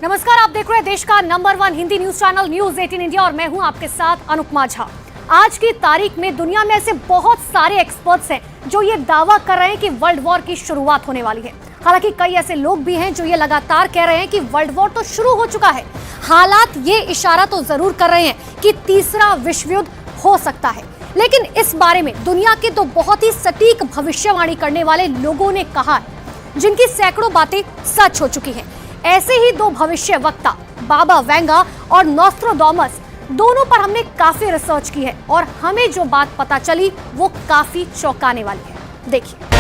नमस्कार, आप देख रहे हैं देश का number 1 Hindi news channel news 18 India और मैं हूं आपके साथ अनुपमा झा। आज की तारीख में दुनिया में ऐसे बहुत सारे एक्सपर्ट्स हैं जो ये दावा कर रहे हैं कि वर्ल्ड वॉर की शुरुआत होने वाली है। हालांकि कई ऐसे लोग भी हैं जो ये लगातार कह रहे हैं कि वर्ल्ड वॉर तो शुरू हो चुका है। हालात ये इशारा तो जरूर कर रहे हैं कि तीसरा विश्व युद्ध हो सकता है, लेकिन इस बारे में दुनिया के दो बहुत ही सटीक भविष्यवाणी करने वाले लोगों ने कहा है, जिनकी सैकड़ों बातें सच हो चुकी हैं। ऐसे ही दो भविष्य वक्ता बाबा वेंगा और नॉस्ट्राडामस, दोनों पर हमने काफी रिसर्च की है और हमें जो बात पता चली वो काफी चौंकाने वाली है। देखिए।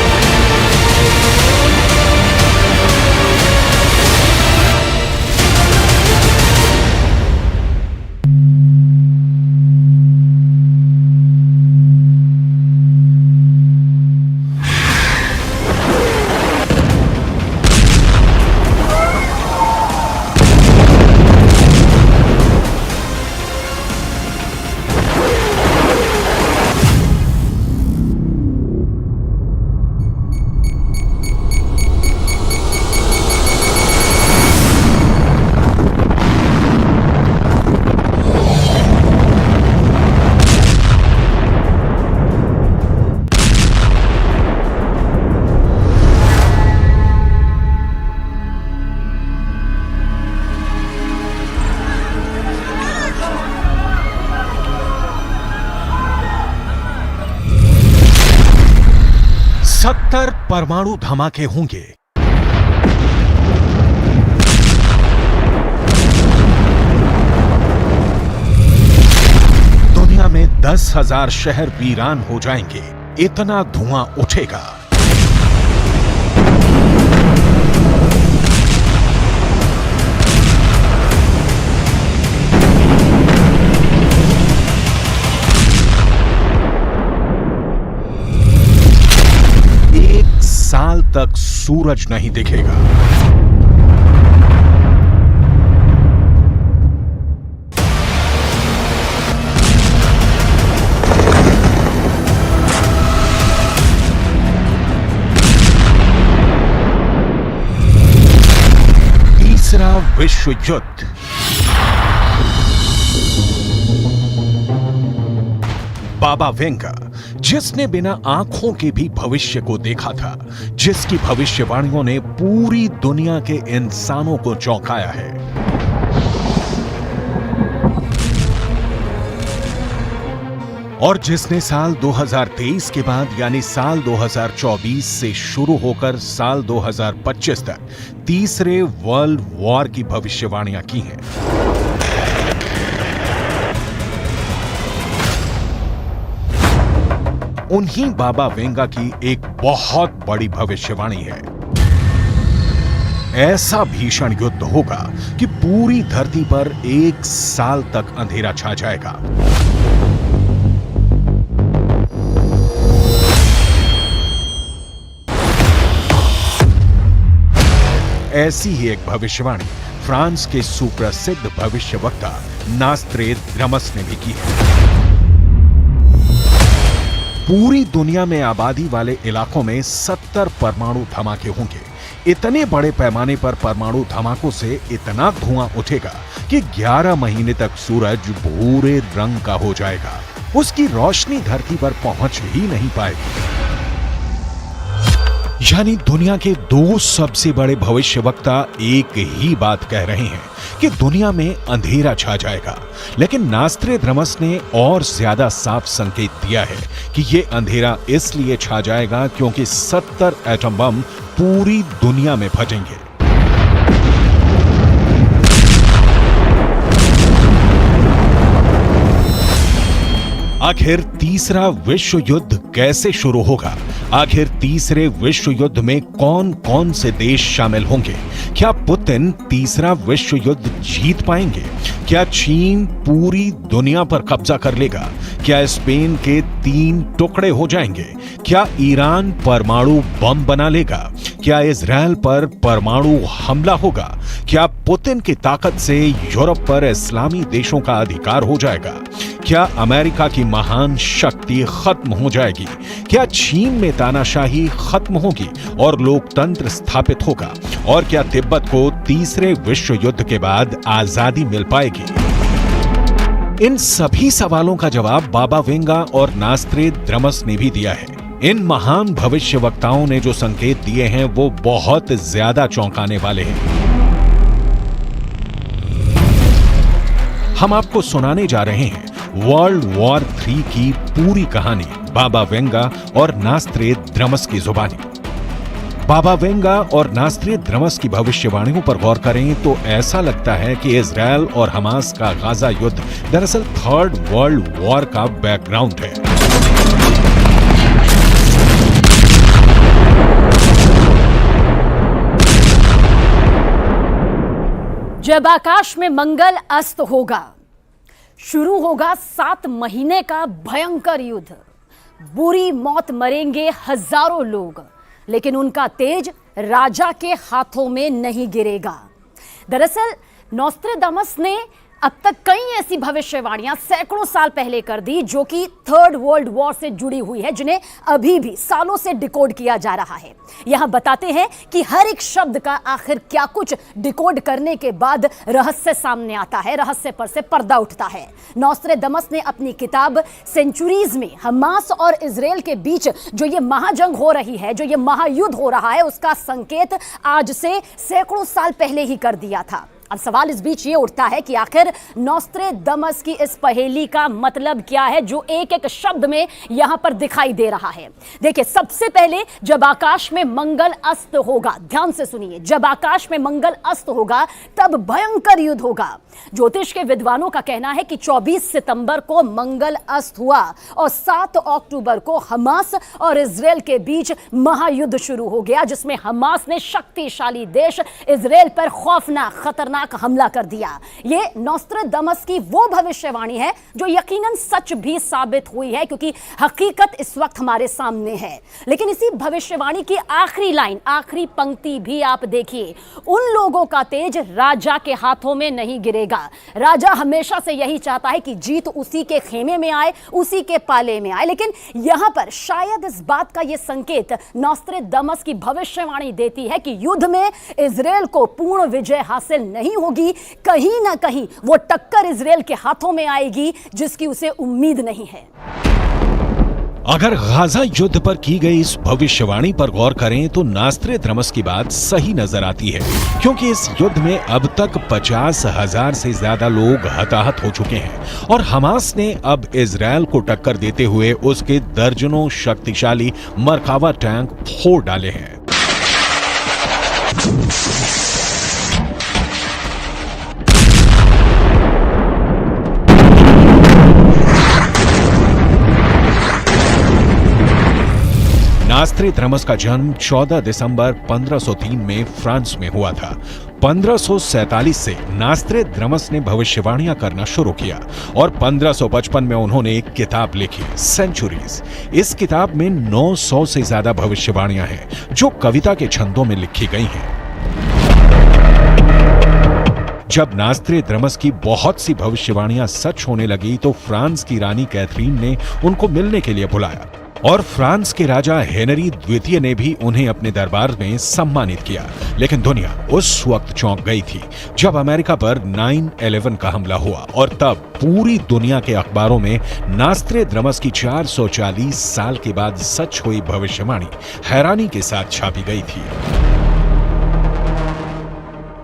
परमाणु धमाके होंगे। दुनिया में 10,000 शहर वीरान हो जाएंगे, इतना धुआं उठेगा। साल तक सूरज नहीं दिखेगा। तीसरा विश्व युद्ध। बाबा वेंगा, जिसने बिना आंखों के भी भविष्य को देखा था, जिसकी भविष्यवाणियों ने पूरी दुनिया के इंसानों को चौंकाया है। और जिसने साल 2023 के बाद यानी साल 2024 से शुरू होकर साल 2025 तक तीसरे वर्ल्ड वॉर की भविष्यवाणियां की हैं। उन्हीं बाबा वेंगा की एक बहुत बड़ी भविष्यवाणी है। ऐसा भीषण युद्ध होगा कि पूरी धरती पर 1 साल तक अंधेरा छा जाएगा। ऐसी ही एक भविष्यवाणी फ्रांस के सुप्रसिद्ध भविष्यवक्ता नॉस्ट्रेडामस ने भी की है। पूरी दुनिया में आबादी वाले इलाकों में 70 परमाणु धमाके होंगे। इतने बड़े पैमाने पर परमाणु धमाकों से इतना धुआं उठेगा कि 11 महीने तक सूरज भूरे रंग का हो जाएगा। उसकी रोशनी धरती पर पहुंच ही नहीं पाएगी। यानी दुनिया के दो सबसे बड़े भविष्यवक्ता एक ही बात कह रहे हैं कि दुनिया में अंधेरा छा जाएगा, लेकिन नॉस्ट्रेडामस ने और ज्यादा साफ संकेत दिया है कि यह अंधेरा इसलिए छा जाएगा क्योंकि 70 एटम बम पूरी दुनिया में फटेंगे। आखिर तीसरा विश्व युद्ध कैसे शुरू होगा? आखिर तीसरे विश्व युद्ध में कौन कौन से देश शामिल होंगे? क्या पुतिन तीसरा विश्व युद्ध जीत पाएंगे? क्या चीन पूरी दुनिया पर कब्जा कर लेगा? क्या स्पेन के 3 टुकड़े हो जाएंगे? क्या ईरान परमाणु बम बना लेगा? क्या इजरायल पर परमाणु हमला होगा? क्या पुतिन की ताकत से यूरोप पर इस्लामी देशों का अधिकार हो जाएगा? क्या अमेरिका की महान शक्ति खत्म हो जाएगी? क्या चीन में तानाशाही खत्म होगी और लोकतंत्र स्थापित होगा? और क्या तिब्बत को तीसरे विश्व युद्ध के बाद आजादी मिल पाएगी? इन सभी सवालों का जवाब बाबा वेंगा और नास्त्रेद्रमस ने भी दिया है। इन महान भविष्यवक्ताओं ने जो संकेत दिए हैं वो बहुत ज्यादा चौंकाने वाले हैं। हम आपको सुनाने जा रहे हैं वर्ल्ड वॉर 3 की पूरी कहानी बाबा वेंगा और नास्त्रेद्रमस की जुबानी। बाबा वेंगा और नास्त्रेद्रमस की भविष्यवाणियों पर गौर करें तो ऐसा लगता है कि इजरायल और हमास का गाजा युद्ध दरअसल थर्ड वर्ल्ड वॉर का बैकग्राउंड है। जब आकाश में मंगल अस्त होगा, शुरू होगा 7 महीने का भयंकर युद्ध। बुरी मौत मरेंगे हजारों लोग, लेकिन उनका तेज राजा के हाथों में नहीं गिरेगा। दरअसल नोस्ट्राडामस ने अब तक कई ऐसी भविष्यवाणियां सैकड़ों साल पहले कर दी जो कि थर्ड वर्ल्ड वॉर से जुड़ी हुई है, जिन्हें अभी भी सालों से डिकोड किया जा रहा है। यहां बताते हैं कि हर एक शब्द का आखिर क्या कुछ डिकोड करने के बाद रहस्य सामने आता है, रहस्य पर से पर्दा उठता है। नोस्ट्राडामस ने अपनी किताब सेंचुरीज में हमास और इजराइल के बीच जो ये महाजंग हो रही है, जो ये महायुद्ध हो रहा है, उसका संकेत आज से सैकड़ों साल पहले ही कर दिया था। अब सवाल इस बीच ये उठता है कि आखिर नोस्ट्राडामस की इस पहेली का मतलब क्या है जो एक एक शब्द में यहां पर दिखाई दे रहा है। देखिए, सबसे पहले जब आकाश में मंगल अस्त होगा, ध्यान से सुनिए, जब आकाश में मंगल अस्त होगा तब भयंकर युद्ध होगा। ज्योतिष के विद्वानों का कहना है कि 24 सितंबर को मंगल अस्त हुआ और 7 अक्टूबर को हमास और इजराइल के बीच महायुद्ध शुरू हो गया, जिसमें हमास ने शक्तिशाली देश इजराइल पर खौफनाक खतरनाक हमला कर दिया। ये नोस्ट्राडामस की वो भविष्यवाणी है जो यकीनन सच भी साबित हुई है, क्योंकि हकीकत इस वक्त हमारे सामने है। लेकिन इसी भविष्यवाणी की आखिरी लाइन, आखिरी पंक्ति भी आप देखिए, उन लोगों का तेज राजा के हाथों में नहीं गिरेगा। राजा हमेशा से यही चाहता है कि जीत उसी के खेमे में आए, उसी के पाले में आए। लेकिन यहां पर शायद इस बात का यह संकेत नोस्ट्राडामस की भविष्यवाणी देती है कि युद्ध में इजराइल को पूर्ण विजय हासिल नहीं होगी। कहीं ना कहीं वो टक्कर इजराइल के हाथों में आएगी जिसकी उसे उम्मीद नहीं है। अगर गाजा युद्ध पर की गई इस भविष्यवाणी पर गौर करें तो नास्त्रेद्रमस की बात सही नजर आती है, क्योंकि इस युद्ध में अब तक 50,000 से ज्यादा लोग हताहत हो चुके हैं और हमास ने अब इजरायल को टक्कर देते हुए उसके दर्जनों शक्तिशाली मरकावा टैंक फोड़ डाले हैं। नास्त्रेद्रमस का जन्म 14 दिसंबर 1503 में फ्रांस में हुआ था। 1547 से नास्त्रेद्रमस ने भविष्यवाणियां करना शुरू किया और 1555 में उन्होंने एक किताब लिखी, सेंचुरीज। इस किताब में 900 से ज्यादा भविष्यवाणियां हैं जो कविता के छंदों में लिखी गई हैं। जब नास्त्रेद्रमस की बहुत सी भविष्यवाणियां सच होने लगी तो फ्रांस की रानी कैथरीन ने उनको मिलने के लिए बुलाया और फ्रांस के राजा हेनरी द्वितीय ने भी उन्हें अपने दरबार में सम्मानित किया। लेकिन दुनिया उस वक्त चौंक गई थी जब अमेरिका पर 9/11 का हमला हुआ और तब पूरी दुनिया के अखबारों में नास्त्रेद्रमस की 440 साल के बाद सच हुई भविष्यवाणी हैरानी के साथ छापी गई थी।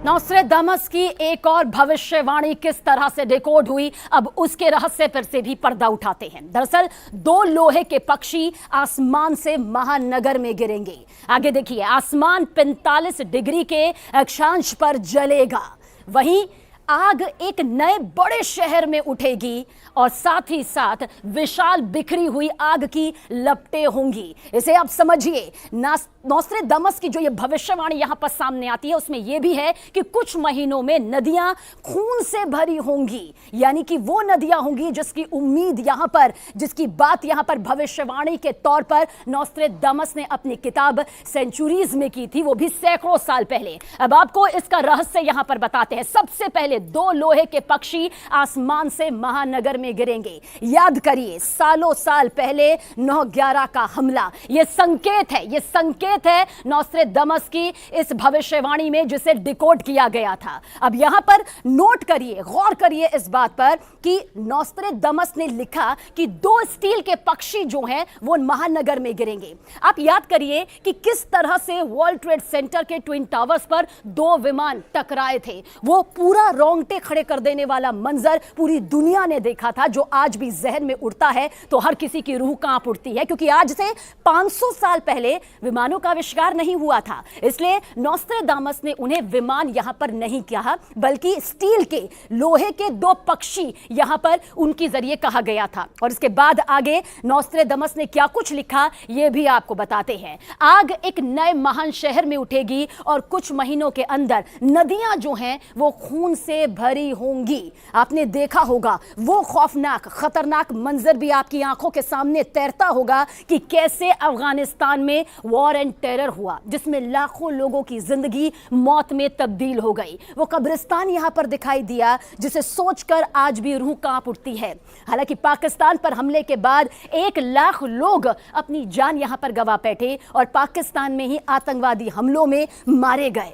नोस्ट्राडामस की एक और भविष्यवाणी किस तरह से डिकोड हुई, अब उसके रहस्य पर से भी पर्दा उठाते हैं। दरअसल 2 लोहे के पक्षी आसमान से महानगर में गिरेंगे। आगे देखिए, आसमान 45 डिग्री के अक्षांश पर जलेगा, वहीं आग एक नए बड़े शहर में उठेगी और साथ ही साथ विशाल बिखरी हुई आग की लपटें होंगी। इसे आप समझिए, नोस्ट्राडामस की जो ये भविष्यवाणी यहां पर सामने आती है उसमें यह भी है कि कुछ महीनों में नदियां खून से भरी होंगी, यानी कि वो नदियां होंगी जिसकी उम्मीद यहां पर, जिसकी बात यहां पर भविष्यवाणी के तौर पर नोस्ट्राडामस ने अपनी किताब सेंचुरीज में की थी, वो भी सैकड़ों साल पहले। अब आपको इसका रहस्य यहां पर बताते हैं। सबसे पहले ये 2 लोहे के पक्षी आसमान से महानगर में गिरेंगे। याद करिए, सालों साल पहले 9/11 का हमला, ये संकेत है नॉस्ट्रेडमस की इस भविष्यवाणी में जिसे डिकोड किया गया था। अब यहां पर नोट करिए, गौर करिए इस बात पर कि नॉस्ट्रेडमस ने लिखा कि 2 स्टील के पक्षी जो हैं वो महानगर में गिरेंगे। आप याद करिए कि किस तरह से वर्ल्ड ट्रेड सेंटर के ट्विन टावर्स पर 2 विमान टकराए थे। वो पूरा रोंगटे खड़े कर देने वाला मंजर पूरी दुनिया ने देखा था, जो आज भी जहन में उड़ता है तो हर किसी की रूह कांप उठती है, क्योंकि आज से 500 साल पहले विमानों का आविष्कार नहीं हुआ था। इसलिए नॉस्ट्रेडामस ने उन्हें विमान यहां पर नहीं कहा, बल्कि स्टील के, लोहे के 2 पक्षी यहां पर उनके जरिए कहा गया था। और इसके बाद आगे नॉस्ट्रेडामस ने क्या कुछ लिखा यह भी आपको बताते हैं। आग एक नए महान शहर में उठेगी और कुछ महीनों के अंदर नदियां जो हैं वो खून से भरी होंगी। आपने देखा होगा वो खौफनाक, खतरनाक मंजर भी आपकी आंखों के सामने तैरता होगा कि कैसे अफगानिस्तान में वॉर एंड टेरर हुआ, जिसमें लाखों लोगों की जिंदगी मौत में तब्दील हो गई। वो कब्रिस्तान यहां पर दिखाई दिया जिसे सोचकर आज भी रूह कांप उठती है। हालांकि पाकिस्तान पर हमले के बाद 1 लाख लोग अपनी जान यहां पर गंवा बैठे और पाकिस्तान में ही आतंकवादी हमलों में मारे गए।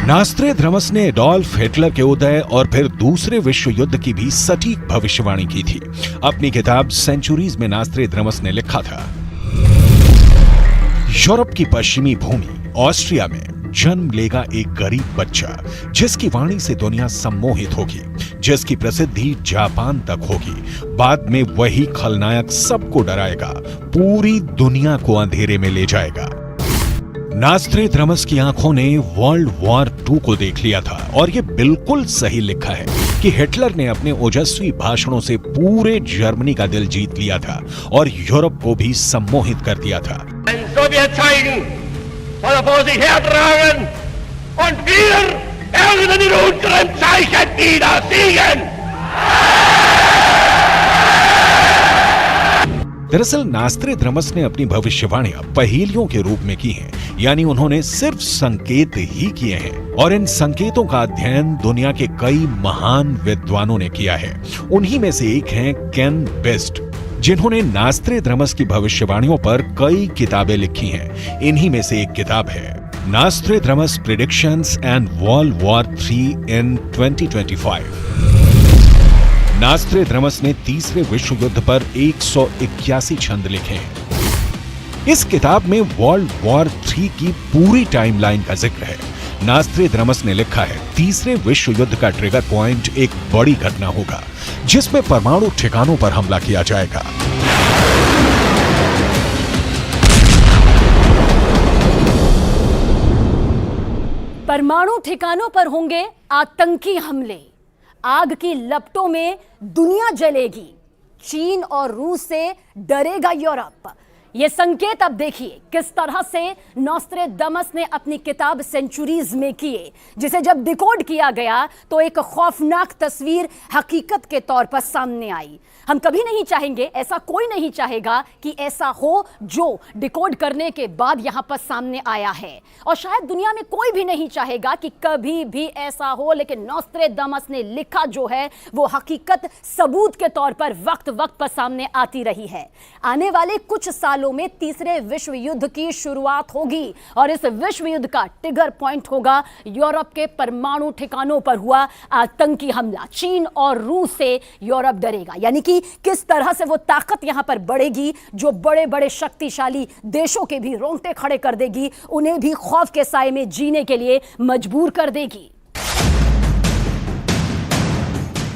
नॉस्ट्रेडमस ने एडोल्फ हिटलर के उदय और फिर दूसरे विश्व युद्ध की भी सटीक भविष्यवाणी की थी। अपनी किताब सेंचुरीज में नॉस्ट्रेडमस ने लिखा था, यूरोप की पश्चिमी भूमि ऑस्ट्रिया में जन्म लेगा एक गरीब बच्चा, जिसकी वाणी से दुनिया सम्मोहित होगी, जिसकी प्रसिद्धि जापान तक होगी। बाद में वही खलनायक सबको डराएगा, पूरी दुनिया को अंधेरे में ले जाएगा। नॉस्ट्रेडमस की आंखों ने वर्ल्ड वॉर 2 को देख लिया था और यह बिल्कुल सही लिखा है कि हिटलर ने अपने ओजस्वी भाषणों से पूरे जर्मनी का दिल जीत लिया था और यूरोप को भी सम्मोहित कर दिया था। दरअसल नॉस्ट्रेडमस ने अपनी भविष्यवाणियां पहेलियों के रूप में की हैं, यानी उन्होंने सिर्फ संकेत ही किए हैं और इन संकेतों का अध्ययन दुनिया के कई महान विद्वानों ने किया है। उन्हीं में से एक हैं केन बेस्ट, जिन्होंने नॉस्ट्रेडमस की भविष्यवाणियों पर कई किताबें लिखी हैं। इन्हीं में से एक किताब है नॉस्ट्रेडमस प्रेडिक्शंस एंड वर्ल्ड वॉर 3 इन 2025। नॉस्ट्रेडमस ने तीसरे विश्व युद्ध पर 181 छंद लिखे हैं। इस किताब में वर्ल्ड वॉर 3 की पूरी टाइमलाइन का जिक्र है। नॉस्ट्रेडमस ने लिखा है, तीसरे विश्व युद्ध का ट्रिगर पॉइंट एक बड़ी घटना होगा, जिसमें परमाणु ठिकानों पर हमला किया जाएगा। परमाणु ठिकानों पर होंगे आतंकी हमले, आग की लपटों में दुनिया जलेगी, चीन और रूस से डरेगा यूरोप। ये संकेत अब देखिए किस तरह से नॉस्ट्रेडमस ने अपनी किताब सेंचुरीज में किए, जिसे जब डिकोड किया गया तो एक खौफनाक तस्वीर हकीकत के तौर पर सामने आई। हम कभी नहीं चाहेंगे, ऐसा कोई नहीं चाहेगा कि ऐसा हो जो डिकोड करने के बाद यहां पर सामने आया है, और शायद दुनिया में कोई भी नहीं चाहेगा कि कभी भी ऐसा हो, लेकिन नॉस्ट्रेडमस ने लिखा जो है वो हकीकत सबूत के तौर पर वक्त वक्त पर सामने आती रही है। आने वाले कुछ सालों में तीसरे विश्व युद्ध की शुरुआत होगी और इस विश्व युद्ध का ट्रिगर पॉइंट होगा यूरोप के परमाणु ठिकानों पर हुआ आतंकी हमला। चीन और रूस से यूरोप डरेगा, यानी कि किस तरह से वो ताकत यहां पर बढ़ेगी जो बड़े बड़े शक्तिशाली देशों के भी रोंगटे खड़े कर देगी, उन्हें भी खौफ के साए में जीने के लिए मजबूर कर देगी।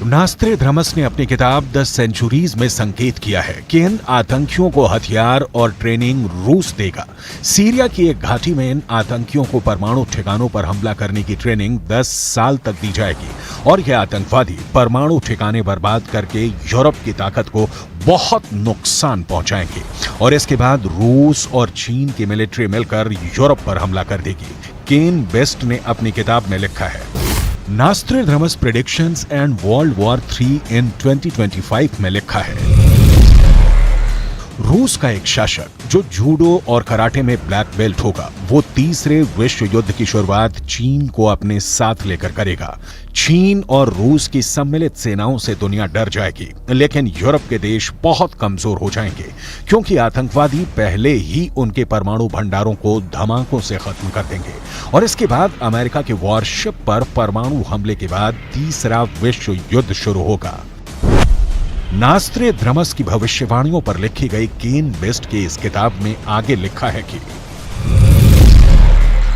नॉस्ट्रेडमस ने अपनी किताब द सेंचुरीज में संकेत किया है कि इन आतंकियों को हथियार और ट्रेनिंग रूस देगा। सीरिया की एक घाटी में इन आतंकियों को परमाणु ठिकानों पर हमला करने की ट्रेनिंग 10 साल तक दी जाएगी और ये आतंकवादी परमाणु ठिकाने बर्बाद करके यूरोप की ताकत को बहुत नुकसान पहुंचाएंगे और इसके बाद रूस और चीन की मिलिट्री मिलकर यूरोप पर हमला कर देगी। केन बेस्ट ने अपनी किताब में लिखा है, नॉस्ट्रेडमस प्रेडिक्शंस एंड वर्ल्ड वॉर 3 इन 2025 में लिखा है, रूस का एक शासक जो जूडो और कराटे में ब्लैक बेल्ट होगा, वो तीसरे विश्व युद्ध की शुरुआत चीन को अपने साथ लेकर करेगा। चीन और रूस की सम्मिलित सेनाओं से दुनिया डर जाएगी, लेकिन यूरोप के देश बहुत कमजोर हो जाएंगे क्योंकि आतंकवादी पहले ही उनके परमाणु भंडारों को धमाकों से खत्म कर देंगे। और इसके बाद अमेरिका के वॉरशिप पर परमाणु हमले के बाद तीसरा विश्व युद्ध शुरू होगा। नास्ट्रेदामस की भविष्यवाणियों पर लिखी गई केन बेस्ट की इस किताब में आगे लिखा है कि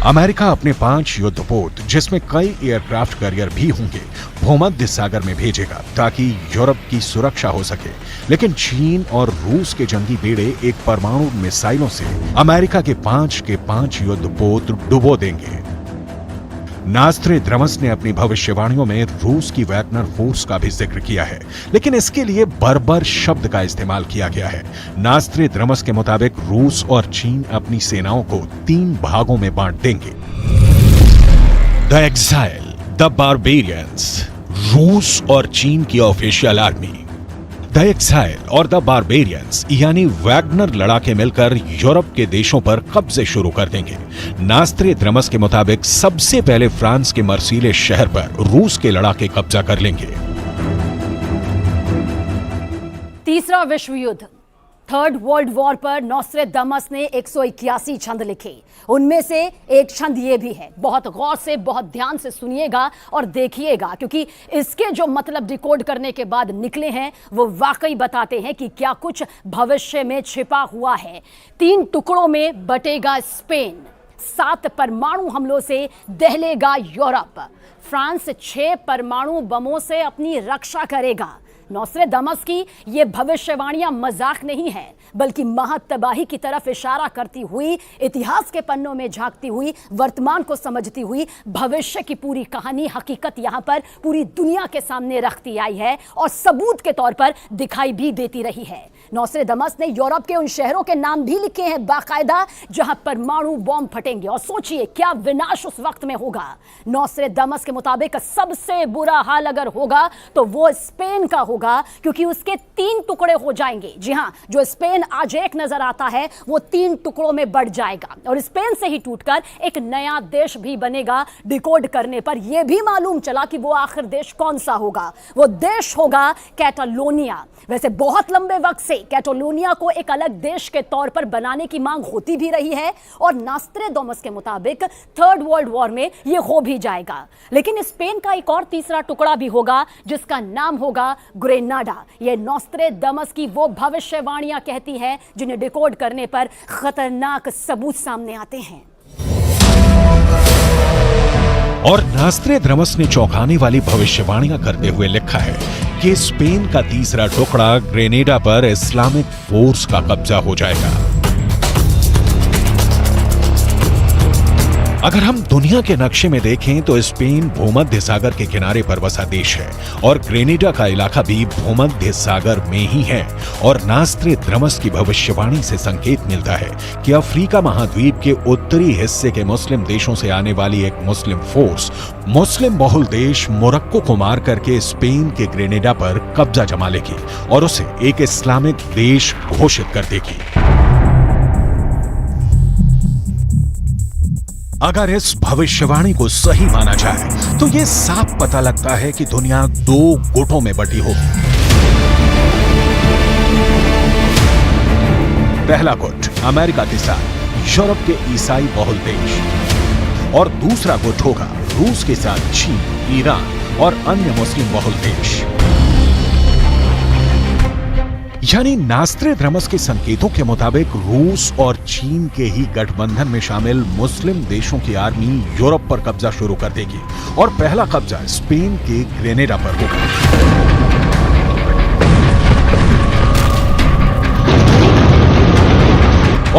अमेरिका अपने 5 युद्धपोत, जिसमें कई एयरक्राफ्ट कैरियर भी होंगे, भूमध्य सागर में भेजेगा ताकि यूरोप की सुरक्षा हो सके। लेकिन चीन और रूस के जंगी बेड़े एक परमाणु मिसाइलों से अमेरिका के 5 युद्धपोत डुबो देंगे। नास्ट्रेदामस ने अपनी भविष्यवाणियों में रूस की वैगनर फोर्स का भी जिक्र किया है, लेकिन इसके लिए बर्बर शब्द का इस्तेमाल किया गया है। नास्ट्रेदामस के मुताबिक रूस और चीन अपनी सेनाओं को 3 भागों में बांट देंगे। द एक्साइल, द बारबेरियंस, रूस और चीन की ऑफिशियल आर्मी। द एक्साइल और द बारबेरियंस यानी वैगनर लड़ाके मिलकर यूरोप के देशों पर कब्जे शुरू कर देंगे। नास्ट्रेदामस के मुताबिक सबसे पहले फ्रांस के मर्सीले शहर पर रूस के लड़ाके कब्जा कर लेंगे। तीसरा विश्व युद्ध, थर्ड वर्ल्ड वॉर पर नॉस्ट्रेदामस ने 181 छंद लिखे। उनमें से एक छंद ये भी है, बहुत गौर से, बहुत ध्यान से सुनिएगा और देखिएगा, क्योंकि इसके जो मतलब डिकोड करने के बाद निकले हैं वो वाकई बताते हैं कि क्या कुछ भविष्य में छिपा हुआ है। 3 टुकड़ों में बटेगा स्पेन, 7 परमाणु हमलों से दहलेगा यूरोप, फ्रांस 6 परमाणु बमों से अपनी रक्षा करेगा। नॉस्ट्रेदामस की ये भविष्यवाणियां मजाक नहीं है, बल्कि महातबाही की तरफ इशारा करती हुई, इतिहास के पन्नों में झांकती हुई, वर्तमान को समझती हुई भविष्य की पूरी कहानी, हकीकत यहां पर पूरी दुनिया के सामने रखती आई है और सबूत के तौर पर दिखाई भी देती रही है। नॉस्ट्रेदामस ने यूरोप के उन शहरों के नाम भी लिखे हैं बाकायदा जहां परमाणु बॉम्ब फटेंगे, और सोचिए क्या विनाश उस वक्त में होगा। नॉस्ट्रेदामस के मुताबिक सबसे बुरा हाल अगर होगा तो वो स्पेन का होगा, क्योंकि उसके 3 टुकड़े हो जाएंगे। जी हां, जो स्पेन आज एक नजर आता है वो 3 टुकड़ों में बढ़ जाएगा और स्पेन से ही टूटकर एक नया देश भी बनेगा। डिकोड करने पर यह भी मालूम चला कि वो आखिर देश कौन सा होगा। वो देश होगा कैटालोनिया। वैसे बहुत लंबे वक्त से कैटालोनिया को एक अलग देश के तौर पर बनाने की मांग होती भी रही है और नॉस्ट्रेदामस के मुताबिक थर्ड वर्ल्ड वॉर में यह हो भी जाएगा। लेकिन स्पेन का एक और तीसरा टुकड़ा भी होगा जिसका नाम होगा ग्रेनाडा। यह नॉस्ट्रेदामस की वो भविष्यवाणियां कहती हैं जिन्हें डिकोड करने पर खतरनाक सबूत सामने आते हैं। और नास्ट्रेदामस ने चौंकाने वाली भविष्यवाणियां करते हुए लिखा है कि स्पेन का तीसरा टुकड़ा ग्रेनेडा पर इस्लामिक फोर्स का कब्जा हो जाएगा। अगर हम दुनिया के नक्शे में देखें तो स्पेन भूमध्य सागर के किनारे पर बसा देश है और ग्रेनेडा का इलाका भी भूमध्य सागर में ही है। और नास्ट्रेदामस की भविष्यवाणी से संकेत मिलता है कि अफ्रीका महाद्वीप के उत्तरी हिस्से के मुस्लिम देशों से आने वाली एक मुस्लिम फोर्स मुस्लिम बहुल देश मोरक्को को मार करके स्पेन के ग्रेनेडा पर कब्जा जमा लेगी और उसे एक इस्लामिक देश घोषित कर देगी। अगर इस भविष्यवाणी को सही माना जाए तो यह साफ पता लगता है कि दुनिया 2 गुटों में बटी होगी। पहला गुट अमेरिका के साथ यूरोप के ईसाई बहुल देश और दूसरा गुट होगा रूस के साथ चीन, ईरान और अन्य मुस्लिम बहुल देश। यानी नास्ट्रेदामस के संकेतों के मुताबिक रूस और चीन के ही गठबंधन में शामिल मुस्लिम देशों की आर्मी यूरोप पर कब्जा शुरू कर देगी और पहला कब्जा स्पेन के ग्रेनेडा पर होगा।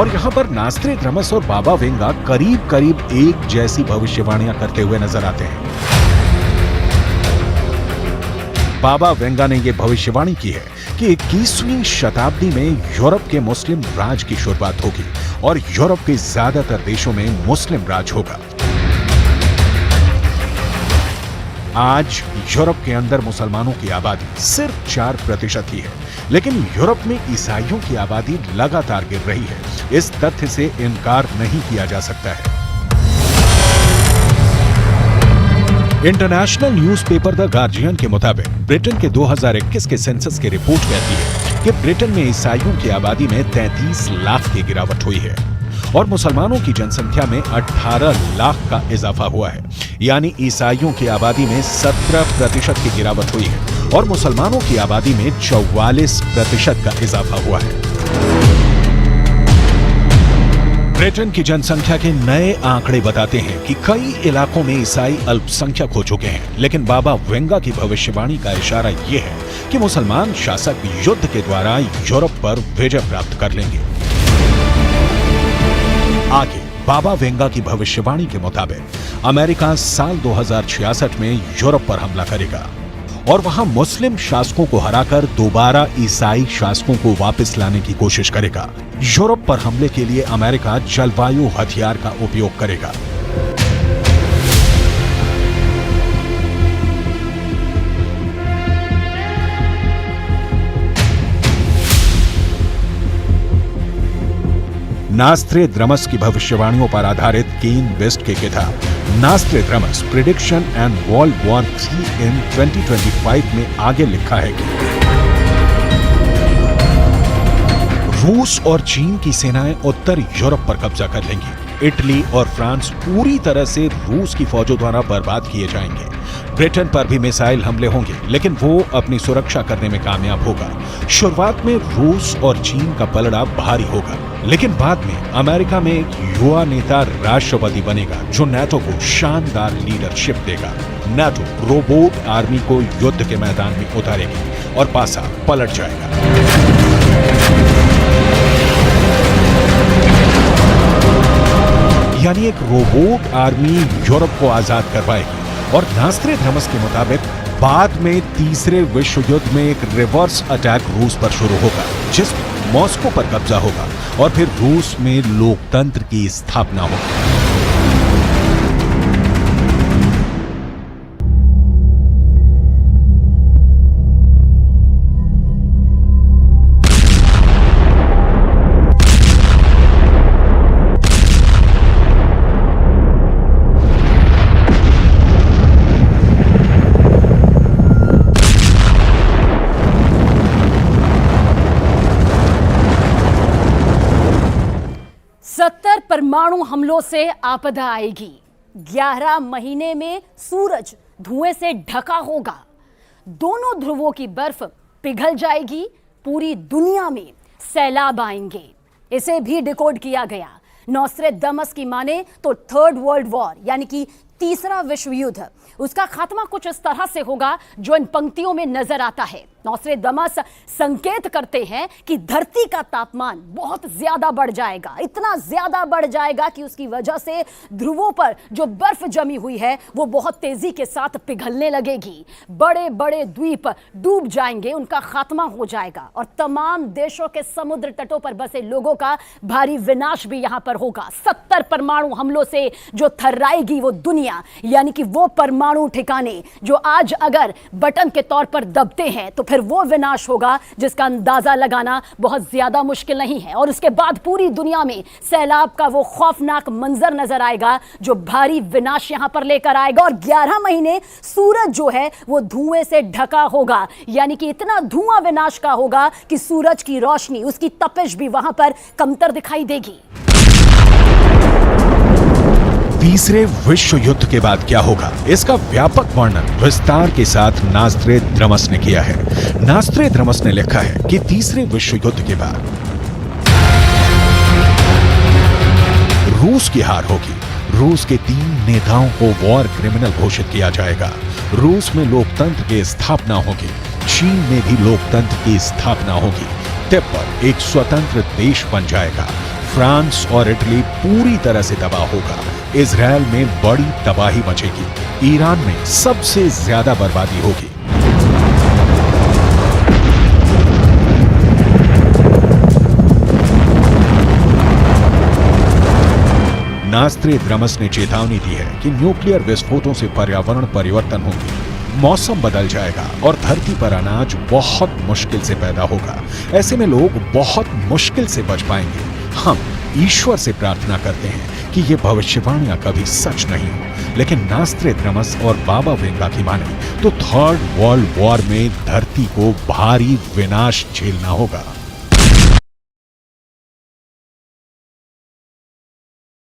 और यहां पर नास्ट्रेदामस और बाबा वेंगा करीब करीब एक जैसी भविष्यवाणियां करते हुए नजर आते हैं। बाबा वेंगा ने यह भविष्यवाणी की है कि 21वीं शताब्दी में यूरोप के मुस्लिम राज की शुरुआत होगी और यूरोप के ज्यादातर देशों में मुस्लिम राज होगा। आज यूरोप के अंदर मुसलमानों की आबादी सिर्फ 4% ही है, लेकिन यूरोप में ईसाइयों की आबादी लगातार गिर रही है। इस तथ्य से इनकार नहीं किया जा सकता है। इंटरनेशनल न्यूज़पेपर द गार्जियन के मुताबिक ब्रिटेन के 2021 के सेंसस की रिपोर्ट कहती है कि ब्रिटेन में ईसाइयों की आबादी में 33 लाख की गिरावट हुई है और मुसलमानों की जनसंख्या में 18 लाख का इजाफा हुआ है। यानी ईसाइयों की आबादी में 17% की गिरावट हुई है और मुसलमानों की आबादी में 44% का इजाफा हुआ है। ब्रिटेन की जनसंख्या के नए आंकड़े बताते हैं कि कई इलाकों में ईसाई अल्पसंख्यक हो चुके हैं, लेकिन बाबा वेंगा की भविष्यवाणी का इशारा यह है कि मुसलमान शासक युद्ध के द्वारा यूरोप पर विजय प्राप्त कर लेंगे। आगे बाबा वेंगा की भविष्यवाणी के मुताबिक अमेरिका साल 2066 में यूरोप पर हमला करेगा और वहां मुस्लिम शासकों को हराकर दोबारा ईसाई शासकों को वापस लाने की कोशिश करेगा। यूरोप पर हमले के लिए अमेरिका जलवायु हथियार का उपयोग करेगा। नास्ट्रेडमस की भविष्यवाणियों पर आधारित केन वेस्ट के किताब नास्ट्रेडमस प्रेडिक्शन एंड वर्ल्ड वॉर 3 इन 2025 में आगे लिखा है कि रूस और चीन की सेनाएं उत्तर यूरोप पर कब्जा कर लेंगी। इटली और फ्रांस पूरी तरह से रूस की फौजों द्वारा बर्बाद किए जाएंगे। ब्रिटेन पर भी मिसाइल हमले होंगे, लेकिन वो अपनी सुरक्षा करने में कामयाब होगा। शुरुआत में रूस और चीन का पलड़ा भारी होगा, लेकिन बाद में अमेरिका में एक युवा नेता राष्ट्रपति बनेगा जो नाटो को शानदार लीडरशिप देगा। नाटो रोबोट आर्मी को युद्ध के मैदान में उतारेगी और पासा पलट जाएगा। यानी एक रोबोट आर्मी यूरोप को आजाद करवाएगी और नास्ट्रेडमस के मुताबिक बाद में तीसरे विश्व युद्ध में एक रिवर्स अटैक रूस पर शुरू होगा, जिसमें मॉस्को पर कब्जा होगा और फिर रूस में लोकतंत्र की स्थापना होगी। परमाणु हमलों से आपदा आएगी। 11 महीने में सूरज धुएं से ढका होगा। दोनों ध्रुवों की बर्फ पिघल जाएगी। पूरी दुनिया में सैलाब आएंगे। इसे भी डिकोड किया गया। नॉस्ट्रेडमस की माने तो थर्ड वर्ल्ड वॉर यानी कि तीसरा विश्व युद्ध, उसका खात्मा कुछ इस तरह से होगा जो इन पंक्तियों में नजर आता है। नॉस्ट्रेडमस संकेत करते हैं कि धरती का तापमान बहुत ज्यादा बढ़ जाएगा, इतना ज्यादा बढ़ जाएगा कि उसकी वजह से ध्रुवों पर जो बर्फ जमी हुई है वो बहुत तेजी के साथ पिघलने लगेगी। बड़े बड़े द्वीप डूब जाएंगे, उनका खात्मा हो जाएगा और तमाम देशों के समुद्र तटों पर बसे लोगों का भारी विनाश भी यहां पर होगा। 70 परमाणु हमलों से जो थर्राएगी वो दुनिया, यानी कि वो परमाणु ठिकाने जो आज अगर बटन के तौर पर दबते हैं तो फिर वो विनाश होगा जिसका अंदाजा लगाना बहुत ज्यादा मुश्किल नहीं है। और उसके बाद पूरी दुनिया में सैलाब का वो खौफनाक मंजर नजर आएगा जो भारी विनाश यहां पर लेकर आएगा। और 11 महीने सूरज जो है वो धुएं से ढका होगा, यानी कि इतना धुआं विनाश का होगा कि सूरज की रोशनी, उसकी तपिश भी वहां पर कमतर दिखाई देगी। तीसरे विश्व युद्ध के बाद क्या होगा, इसका व्यापक वर्णन विस्तार के साथ नास्ट्रेडमस ने किया है। नास्ट्रेडमस ने लिखा है कि तीसरे विश्व युद्ध के बाद रूस की हार होगी। रूस के 3 नेताओं को वॉर क्रिमिनल घोषित किया जाएगा। रूस में लोकतंत्र की स्थापना होगी। चीन में भी लोकतंत्र की स्थापना होगी। तिब्बत एक स्वतंत्र देश बन जाएगा। फ्रांस और इटली पूरी तरह से तबाह होगा। इजराइल में बड़ी तबाही मचेगी। ईरान में सबसे ज्यादा बर्बादी होगी। नास्ट्रेडमस ने चेतावनी दी है कि न्यूक्लियर विस्फोटों से पर्यावरण परिवर्तन होगी। मौसम बदल जाएगा और धरती पर अनाज बहुत मुश्किल से पैदा होगा। ऐसे में लोग बहुत मुश्किल से बच पाएंगे। हम ईश्वर से प्रार्थना करते हैं कि ये भविष्यवाणियां कभी सच नहीं हो, लेकिन नास्ट्रेदामस और बाबा वेंगा की माने तो थर्ड वर्ल्ड वॉर में धरती को भारी विनाश झेलना होगा।